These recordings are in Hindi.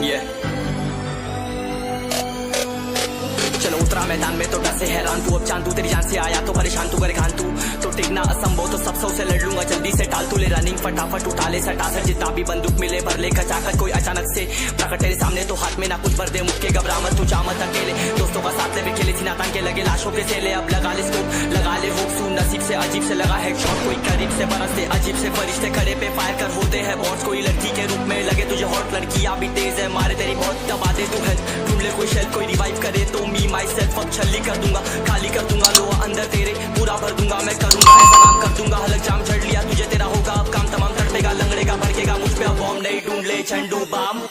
ये चलो उतरा मैदान में तो डर से हैरान तू, अब चांदू तेरी जान से आया तो परेशान तू करे खान तू तो टिकना असंभव तो सब सौ से लड़ लूंगा जल्दी से टाल तू ले रनिंग फटाफट उठा ले सटा सर जितना भी बंदूक मिले भर ले खचाकर कोई अचानक से प्रकट तेरे सामने तो हाथ में ना कुछ भर दे मुक्के घबरा मत तू जा मत अकेले दोस्तों का साथ ले खेले थी नातान के लगे लाशों के सेले अब लगा ले स्कोप लगा ले होप सू नसीब से अजीब से लगा है शॉट कोई करीब से बरसते अजीब से फरिश्ते खड़े पे फायर कर होते हैं बॉस कोई लड़की के रूप में लगे तुझे हॉट लड़कियां भी तेज है मारे तेरी बहुत दबा दे तू हेल्थ ढूंढ ले कोई शेल कोई रिवाइव करे तो मी माई सेल्फ अब छल्ली कर दूंगा खाली कर दूंगा लोहा अंदर तेरे पूरा भर दूंगा मैं करूंगा ऐसा काम कर दूंगा हलक जाम चढ़ लिया तुझे तेरा होगा अब काम तमाम तड़पेगा लंगड़ेगा भड़केगा मुझ पे अब बॉम्ब नहीं ढूंढ ले झंडू balm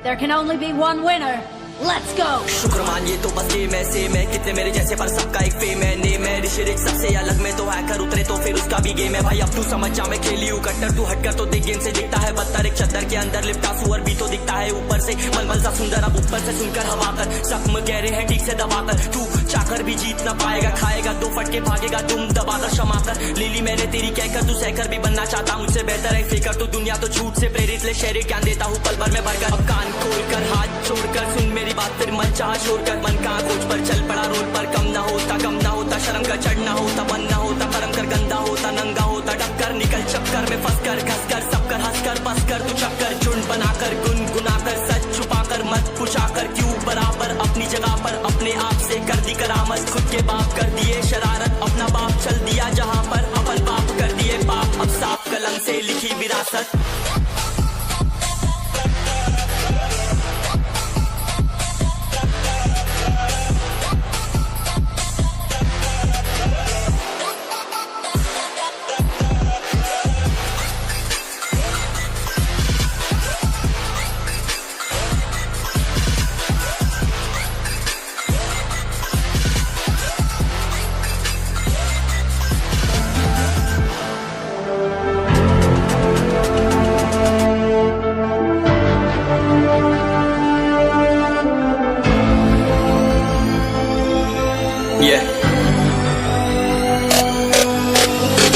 There can only be one winner. Let's go. शुक्र मानिए तो बस गेम ऐसे मैं कितने मेरे जैसे पर सबका एक फेम है नेम है ऋषिरिक सबसे अलग में तो हैकर उतरे तो फिर उसका भी गेम है भाई अब तू समझ जा मैं खेली हूँ कट्टर तू हटकर तो देख गेम से दिखता है बदतर एक चद्दर के अंदर लिपटा सुअर भी तो दिखता है ऊपर से मलमल सा सुंदर अब ऊपर से सुनकर हवा कर जख्म गहरे हैं ठीक से दबाकर तू चाकर भी जीत ना पाएगा खाएगा दो फटके भागेगा तुम दबाकर क्षमा कर लीली मैंने तेरी कहकर तू सहकर भी बनना चाहता मुझसे बेहतर है फेकर तो दुनिया तो झूठ से प्रेरित ले शहरी क्या देता हूँ पल भर में भरकर अब कान खोलकर हाथ छोड़कर सुन मेरी बात फिर मन चाह शोर कर मन कहाँ खोज पर चल पड़ा रोड पर कम ना होता शर्म का चढ़ना होता बन ना होता कर्म कर गंदा होता नंगा होता डक्कर निकल चक्कर में फंस कर घस कर सब कर हंस कर बस कर तू चक्कर झुंड बनाकर गुनगुनाकर सच छुपाकर मत पुछाकर क्यों बराबर अपनी जगह पर अपने आप से कर दी करामत खुद के बाप कर दिए शरारत अपना बाप चल दिया जहाँ पर अपन बाप कर दिए बाप अब साफ कलम से लिखी विरासत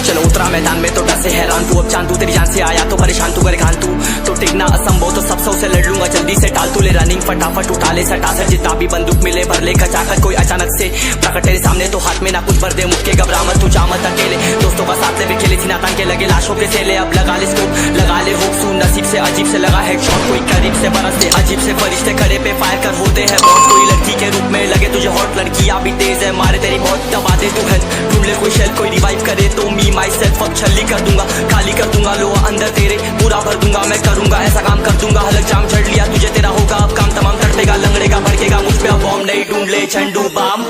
चलो उतरा मैदान में तो डर से हैरान तू अब चांदू तेरी जान से आया तो परेशान तू करे खान तू टिकना असंभव तो सब सौ से लड़ लूंगा जल्दी से टाल तू ले रनिंग फटाफट उठा ले सटा सर जितना भी बंदूक मिले भर ले खचाकर कोई अचानक से प्रकट तेरे सामने तो हाथ में ना कुछ भर दे मुक्के घबरा मत तू जा मत अकेले दोस्तों का साथ ले खेले थी नातान के लगे लाशों के सेले अब लगा ले स्कोप लगा ले होप सू नसीब से अजीब से लगा है शॉट कोई करीब से बरसते अजीब से फरिश्ते खड़े पे फायर कर होते हैं बॉस कोई लड़की के रूप में लगे तुझे हॉट लड़कियां भी तेज है मारे तेरी बहुत दबा दे तू हेल्थ ढूंढ ले कोई शेल कोई रिवाइव करे तो मी माई सेल्फ अब छल्ली कर दूंगा खाली कर दूंगा लोहा अंदर तेरे पूरा भर दूंगा मैं करूंगा ऐसा काम कर दूंगा हलक जाम चढ़ लिया तुझे तेरा होगा अब काम तमाम तड़पेगा लंगड़ेगा भड़केगा मुझ पे अब बॉम्ब नहीं ढूंढ ले झंडू balm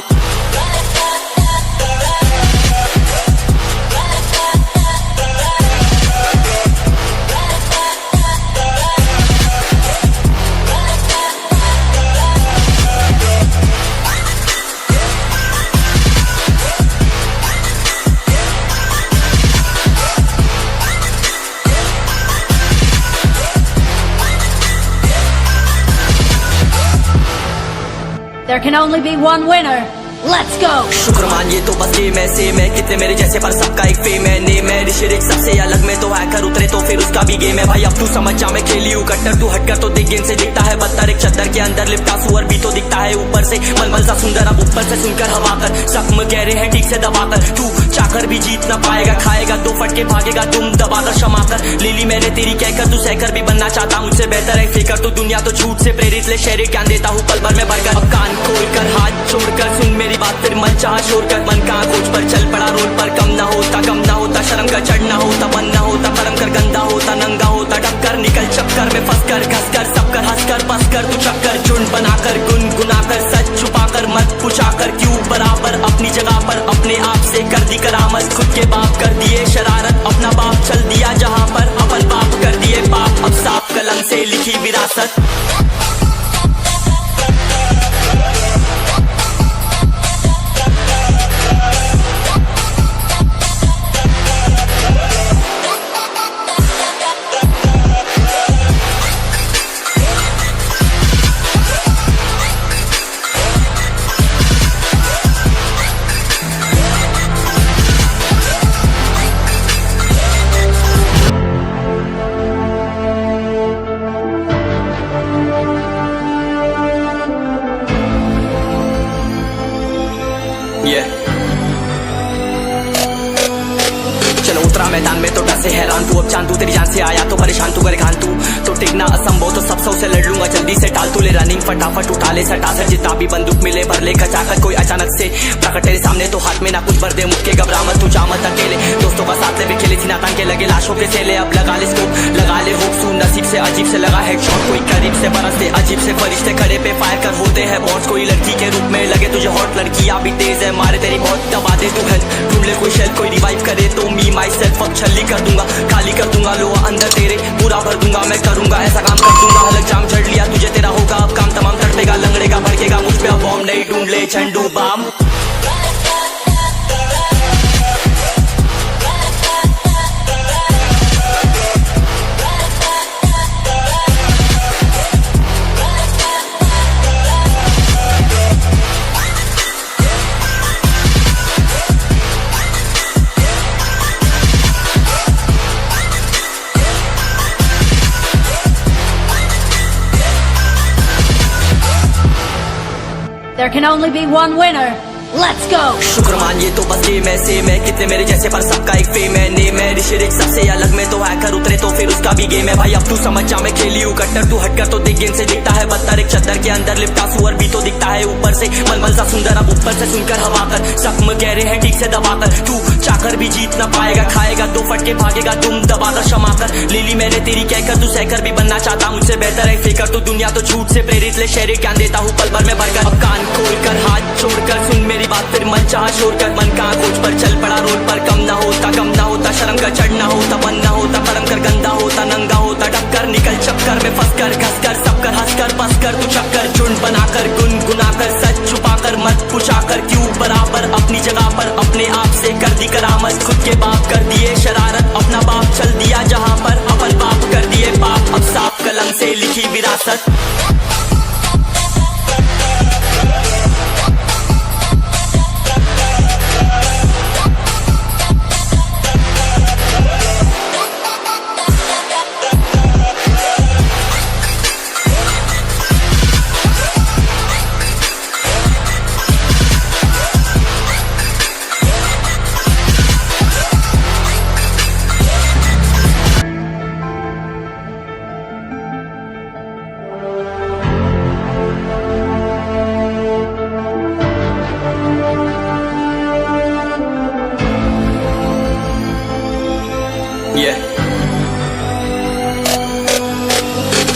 There can only be one winner. Let's go. शुक्र मानिए तो बस गेम ऐसे मैं कितने मेरे जैसे पर सबका एक फेम है नेम है ऋषिरिक सबसे अलग में तो हैकर उतरे तो फिर उसका भी गेम है भाई अब तू समझ जा मैं खेली हूँ कट्टर तू हटकर तो देख गेम से दिखता है बदतर एक चद्दर के अंदर लिपटा सुअर भी तो दिखता है ऊपर से मलमल सा सुंदर अब ऊपर से सुनकर हवा कर जख्म गहरे हैं ठीक से दबाकर तू चाकर भी जीत ना पाएगा खाएगा दो फटके भागेगा तुम दबाकर क्षमा कर लीली मैंने तेरी कहकर तू सहकर भी बनना चाहता मुझसे बेहतर है फेकर तो दुनिया तो झूठ से प्रेरित ले शहरी क्या देता हूँ पल भर में भरकर अब कान खोलकर हाथ छोड़कर सुन मेरी बात फिर मन चाह शोर कर मन कहाँ खोज पर चल पड़ा रोड पर कम ना होता शर्म का चढ़ना होता बन ना होता कर्म कर गंदा होता नंगा होता डक्कर निकल चक्कर में फंस कर घस कर सब कर हंस कर बस कर तू चक्कर झुंड बनाकर गुनगुनाकर सच छुपाकर मत पुछाकर क्यों बराबर अपनी जगह पर अपने आप से कर दी करामत खुद के बाप कर दिए शरारत अपना बाप चल दिया जहाँ पर अपन बाप कर दिए बाप अब साफ कलम से लिखी विरासत Yeah. चलो उतरा मैदान में तो डर से हैरान तू, अब चांदू तेरी जान से आया तो परेशान तू करे खान तू तो टिकना असंभव तो सब सौ से लड़ लूंगा जल्दी से टाल तू ले रनिंग फटाफट उठा ले सटा सर जितना भी बंदूक मिले भर ले खचाकर कोई अचानक से प्रकट तेरे सामने तो हाथ में ना कुछ भर दे मुक्के घबरा मत तू जा मत अकेले दोस्तों का साथ ले भी खेले थी नातान के लगे लाशों के सेले अब लगा ले स्कोप लगा ले होप सू नसीब से अजीब से लगा हेडशॉट कोई करीब से बरसते अजीब से फरिश्ते खड़े पे फायर कर होते हैं बॉस कोई लड़की के रूप में लगे तुझे हॉट लड़कियां भी तेज है मारे तेरी बहुत दबा दे तू हेल्थ ढूंढ ले कोई शेल कोई रिवाइव करे तो मी माई सेल्फ अब छल्ली कर दूंगा खाली कर दूंगा लोहा अंदर तेरे पूरा भर दूंगा मैं करूंगा ऐसा काम कर दूंगा हलक जाम चढ़ लिया तुझे तेरा होगा अब काम तमाम तड़पेगा लंगड़ेगा भड़केगा मुझ पे अब बॉम्ब नहीं ढूंढ ले झंडू balm There can only be one winner. Let's go. शुक्र मानिए तो बस ये मैं से मैं कितने मेरे जैसे पर सबका एक फेम है नेम है ऋषिरिक सबसे अलग में तो हैकर उतरे तो फिर उसका भी गेम है भाई अब तू समझ जा मैं खेली हूँ कट्टर तू हटकर तो देख गेम से दिखता है बदतर एक चद्दर के अंदर लिपटा सुअर भी तो दिखता है ऊपर से मलमल सा सुंदर अब ऊपर से सुनकर हवा कर जख्म गहरे हैं ठीक से दबाकर तू चाकर भी जीत ना पाएगा खाएगा दो फटके भागेगा तुम दबाकर क्षमा कर लीली मैंने तेरी कहकर तू सहकर भी बनना चाहता मुझसे बेहतर है फेकर तो दुनिया तो झूठ से प्रेरित ले शहरी क्या देता हूँ पल भर में भरकर अब कान खोलकर हाथ छोड़कर सुन मेरी बात फिर मन चाह शोर कर मन कहाँ खोज पर चल पड़ा रोड पर कम ना होता शर्म कर चढ़ना होता बन ना होता कर्म कर गंदा होता नंगा होता टक्कर निकल चक्कर में फंस कर घस कर सब कर हंस कर बस कर तू चक्कर झुंड बनाकर गुनगुनाकर सच छुपाकर मत पूछाकर क्यों बराबर अपनी जगह पर अपने आप से कर दी करामत खुद के बाप कर दिए शरारत अपना बाप चल दिया जहाँ पर अपन बाप कर दिए बाप अब साफ कलम से लिखी विरासत Yeah.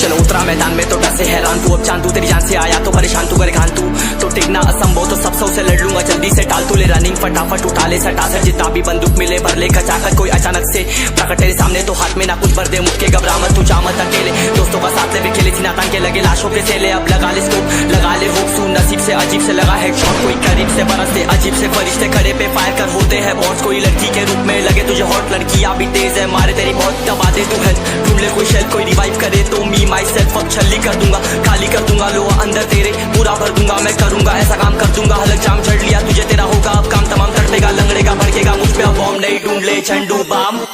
चलो उतरा मैदान में तो डर से हैरान तू अब चांदू तेरी जान से आया तो परेशान तू करे खान तू तो टिकना असंभव तो सब सौ से लड़ लूंगा जल्दी से टाल तू ले रनिंग फटाफट उठा ले सटा सर जितना भी बंदूक मिले भर ले खचाकर कोई अचानक से प्रकट तेरे सामने तो हाथ में ना कुछ भर दे मुक्के घबरा मत तू जा मत अकेले दोस्तों का साथ ले भी खेले थी नातान के लगे लाशों के सेले अब लगा ले स्कोप लगा ले होप सू नसीब से अजीब से लगा हेडशॉट कोई करीब से बरसते अजीब से फरिश्ते खड़े पे फायर कर होते हैं बॉस कोई लड़की के रूप में लगे तुझे हॉट लड़कियां भी तेज है मारे तेरी बहुत दबा दे तू हेल्थ ढूंढ ले कोई शेल कोई रिवाइव करे तो मी माई सेल्फ अब छल्ली कर दूंगा खाली कर दूंगा लोहा अंदर तेरे पूरा भर दूंगा मैं करूंगा ऐसा काम कर दूंगा हलक जाम चढ़ लिया तुझे तेरा होगा अब काम तमाम तड़पेगा लंगड़ेगा भड़केगा मुझ पे अब बॉम्ब नहीं ढूंढ ले झंडू balm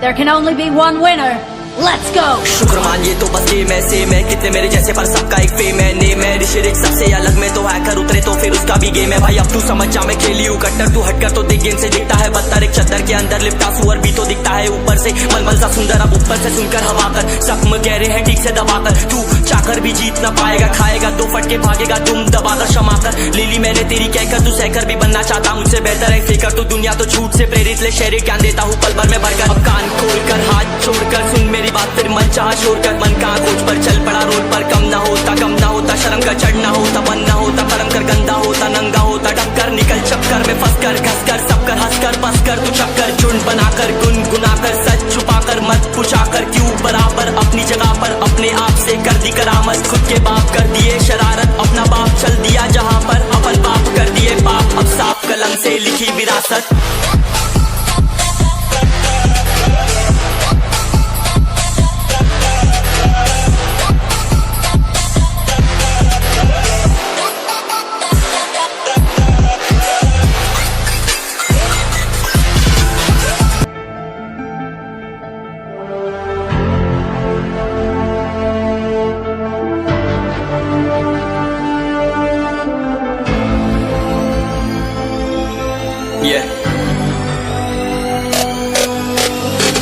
There can only be one winner. Let's go. शुक्र मानिए तो बस ये मैं से मैं कितने मेरे जैसे पर सबका एक फेम है नेम है ऋषिरिक सबसे अलग में तो हैकर उतरे तो फिर उसका भी गेम है भाई अब तू समझ जा मैं खेली हूँ कट्टर तू हटकर तो देख गेम से दिखता है बदतर एक चद्दर के अंदर लिपटा सुअर भी तो दिखता है ऊपर से मलमल सा सुंदर अब ऊपर से सुनकर हवा कर जख्म गहरे हैं ठीक से दबाकर तू चाकर भी जीत ना पाएगा खाएगा दो फटके भागेगा तुम दबाकर क्षमा कर लीली मैंने तेरी कहकर तू सहकर भी बनना चाहता मुझसे बेहतर है फेकर तो दुनिया तो झूठ से प्रेरित ले शहरी क्या देता हूँ पल भर में भरकर अब कान खोलकर हाथ छोड़कर सुन मेरी बात फिर मन चाह शोर कर मन कहाँ खोज पर चल पड़ा रोड पर कम ना होता शर्म कर चढ़ना होता बन ना होता कर्म कर गंदा होता नंगा होता टक्कर निकल चक्कर में फंस कर घस कर सब कर हंस कर बस कर तू चक्कर झुंड बनाकर गुनगुनाकर सच छुपाकर मत पूछाकर क्यों बराबर अपनी जगह पर अपने आप से कर दी करामत खुद के बाप कर दिए शरारत अपना बाप चल दिया जहाँ पर अपन बाप कर दिए बाप अब साफ कलम से लिखी विरासत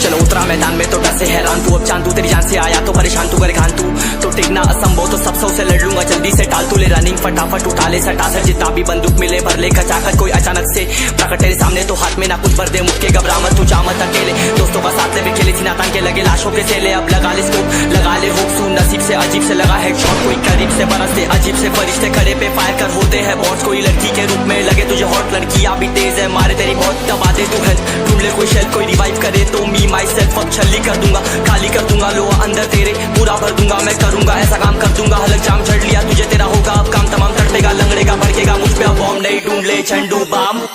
चलो उतरा मैदान में तो डर से हैरान तू, अब चांद तू तेरी जान से आया तो परेशान तू, करे खान तू तो टिकना असंभव, तो सब से लड़ लूंगा जल्दी से, टाल तू ले रनिंग फटाफट उठा ले सटा सर, जितना भी बंदूक मिले भर ले खचाखच, कोई अचानक से प्रकट तेरे सामने तो हाथ में ना कुछ भर दे, मुक्के घबरा मत तू, जा मत अकेले, दोस्तों का साथ ले खेले थी नातान के लगे लाशों के सेले, अब लगा ले स्कोप लगा ले हुक सू, नसीब से अजीब से लगा हेडशॉट, कोई करीब से बरसते अजीब से फरिश्ते खड़े पे फायर कर होते हैं बॉस, कोई लड़की के रूप में लगे तुझे हॉट, लड़कियां भी तेज है मारे तेरी बहुत, दबा दे तू हेल्थ ढूंढ ले कोई शेल, कोई रिवाइव करे तो मी माई सेल्फ अब छल्ली कर दूंगा, खाली कर दूंगा लोहा अंदर तेरे पूरा भर दूंगा, मैं करूंगा ऐसा काम कर दूंगा, हलक जाम चढ़ लिया तुझे तेरा होगा अब काम तमाम, तड़पेगा लंगड़ेगा भड़केगा मुझ पे अब बॉम्ब नहीं, ढूंढ ले झंडू balm.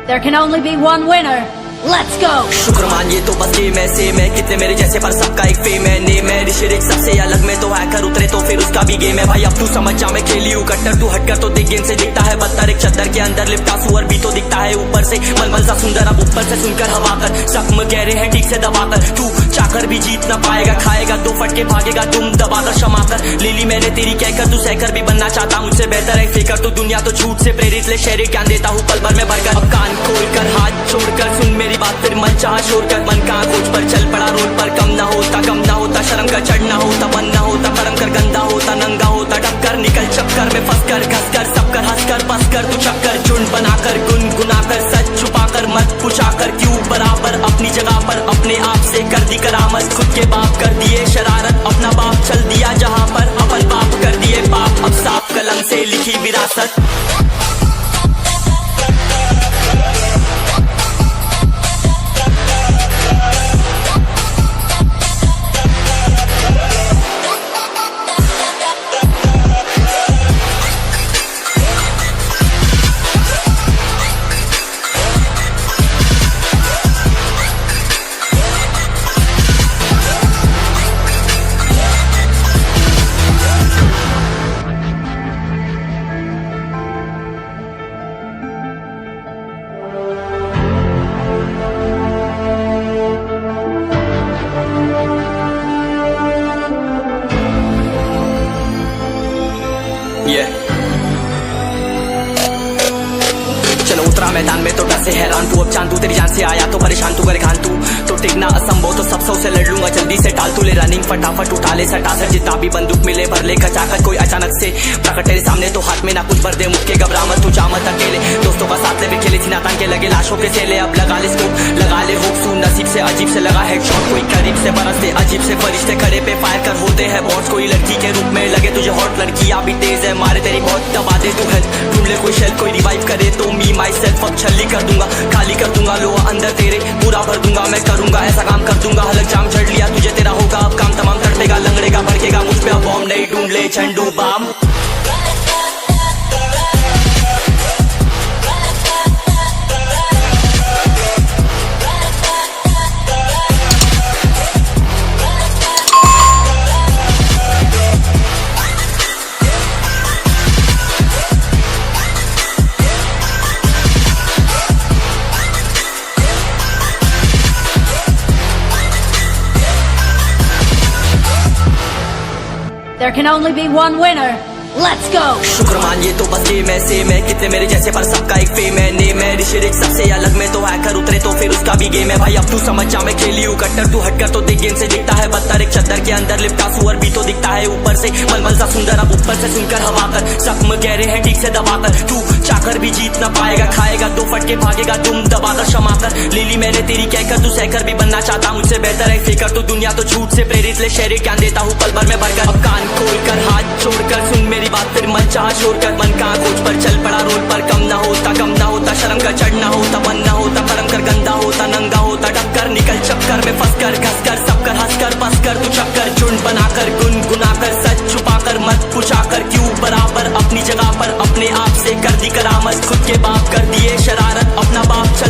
There can only be one winner. Let's go! शुक्र मानिए तो बस गेम ऐसे मैं कितने मेरे जैसे पर सबका एक फेम है, नेम है ऋषिरिक सबसे अलग में तो हैकर उतरे तो फिर उसका भी गेम है भाई, अब तू समझ जा मैं खेली हूँ कट्टर, तू हटकर तो देख गेम से दिखता है बदतर, एक चद्दर के अंदर लिपटा सुअर भी तो दिखता है ऊपर से मलमल सा सुंदर, अब ऊपर से सुनकर हवा कर जख्म गहरे हैं ठीक से दबाकर, तू चाकर भी जीत ना पाएगा, खाएगा दो फटके भागेगा तुम दबाकर क्षमा कर, ले ली मैंने तेरी कहकर तू सहकर भी बनना चाहता मुझसे बेहतर है फेकर, तो दुनिया तो झूठ से प्रेरित ले शेर ज्ञान देता हूँ पल भर में भरकर, अब कान खोल कर हाथ छोड़कर सुन मेरी बात, फिर मन चाह शोर कर मन कहाँ खोज पर चल पड़ा रोड पर, कम ना होता शर्म का चढ़ना होता बनना होता कर्म कर गंदा होता नंगा होता टक्कर, निकल चक्कर में फंस कर घस कर सब कर हंस कर बस कर तू चक्कर, झुंड बनाकर गुनगुना कर सच छुपा कर मत पूछा कर क्यों बराबर, अपनी जगह पर अपने आप से कर दी करामत, खुद के बाप कर दिए शरारत, अपना बाप चल दिया जहाँ पर अपन बाप कर दिए बाप, अब साफ कलम से लिखी विरासत। चलो उतरा मैदान में तो डर से हैरान तू, अब चांद तू तेरी जान से आया तो परेशान तू, करे खान तू तो टिकना असंभव, तो सब से लड़ लूंगा जल्दी से, टाल तू ले रनिंग फटाफट उठा ले सटा सर, जितना भी बंदूक मिले भर ले खचाखच, कोई अचानक से प्रकट तेरे सामने तो हाथ में ना कुछ भर दे, मुक्के घबरा मत तू, जा मत अकेले, दोस्तों का साथ ले खेले थी नातान के लगे लाशों के सेले, अब लगा ले स्कोप लगा ले हुक सू, नसीब से अजीब से लगा हेडशॉट, कोई करीब से बरसते अजीब से फरिश्ते खड़े पे फायर कर होते हैं बॉस, कोई लड़की के रूप में लगे तुझे हॉट, लड़कियां भी तेज है मारे तेरी बहुत, दबा दे तू हेल्थ ढूंढ ले कोई शेल, कोई रिवाइव करे तो मी माई सेल्फ अब छल्ली कर दूंगा, खाली कर दूंगा लोहा अंदर तेरे पूरा भर दूंगा, मैं करूंगा ऐसा काम कर दूंगा, हलक जाम चढ़ लिया तुझे तेरा होगा अब काम तमाम, तड़पेगा लंगड़ेगा भड़केगा मुझ पे अब बॉम्ब नहीं, ढूंढ ले झंडू balm. There can only be one winner. Let's go! शुक्र मानिए तो बस गेम ऐसे मैं कितने मेरे जैसे पर सबका एक फेम है, नेम है ऋषिरिक सबसे अलग में तो हैकर उतरे तो फिर उसका भी गेम है भाई, अब तू समझ जा मैं खेली हूँ कट्टर, तू हटकर तो देख गेम से दिखता है बदतर, एक चद्दर के अंदर लिपटा सुअर भी तो दिखता है ऊपर से मलमल सा सुंदर, अब ऊपर से सुनकर हवा कर जख्म गहरे हैं ठीक से दबाकर, तू चाकर भी जीत ना पाएगा, खाएगा दो फटके भागेगा तुम दबाकर क्षमा कर, ले ली मैंने तेरी कहकर तू सहकर भी बनना चाहता मुझसे बेहतर है फेकर, तो दुनिया तो झूठ से प्रेरित ले शेर ज्ञान देता हूँ पल भर में भरकर, अब कान खोल कर हाथ छोड़कर सुन मेरी बात, फिर मन चाह शोर कर मन कहाँ खोज पर चल पड़ा रोड पर, कम ना होता शर्म का चढ़ना होता बनना होता कर्म कर गंदा होता नंगा होता टक्कर, निकल चक्कर में फंस कर घस कर सब कर हंस कर बस कर तू चक्कर, झुंड बनाकर गुनगुना कर सच छुपा कर मत पूछा कर क्यों बराबर, अपनी जगह पर अपने आप से कर दी करामत, खुद के बाप कर दिए शरारत, अपना बाप चल